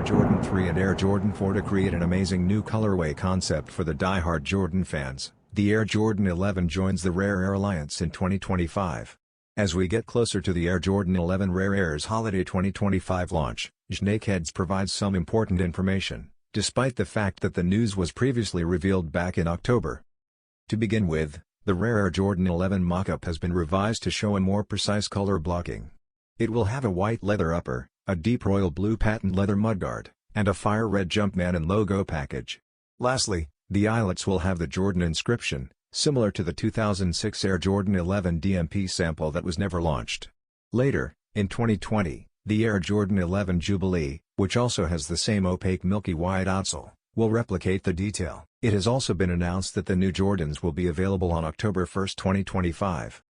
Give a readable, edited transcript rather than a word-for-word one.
Jordan 3 and Air Jordan 4 to create an amazing new colorway concept for the die-hard Jordan fans. The Air Jordan 11 joins the Rare Air Alliance in 2025. As we get closer to the Air Jordan 11 Rare Air's holiday 2025 launch, zsneakeheadz provides some important information, despite the fact that the news was previously revealed back in October. To begin with, the Rare Air Jordan 11 mock-up has been revised to show a more precise color blocking. It will have a white leather upper, a deep royal blue patent leather mudguard, and a Fire Red Jumpman and logo package. Lastly, the eyelets will have the Jordan inscription, similar to the 2006 Air Jordan 11 DMP sample that was never launched. Later, in 2020, the Air Jordan 11 Jubilee, which also has the same opaque milky white outsole, will replicate the detail. It has also been announced that the new Jordans will be available on October 1, 2025.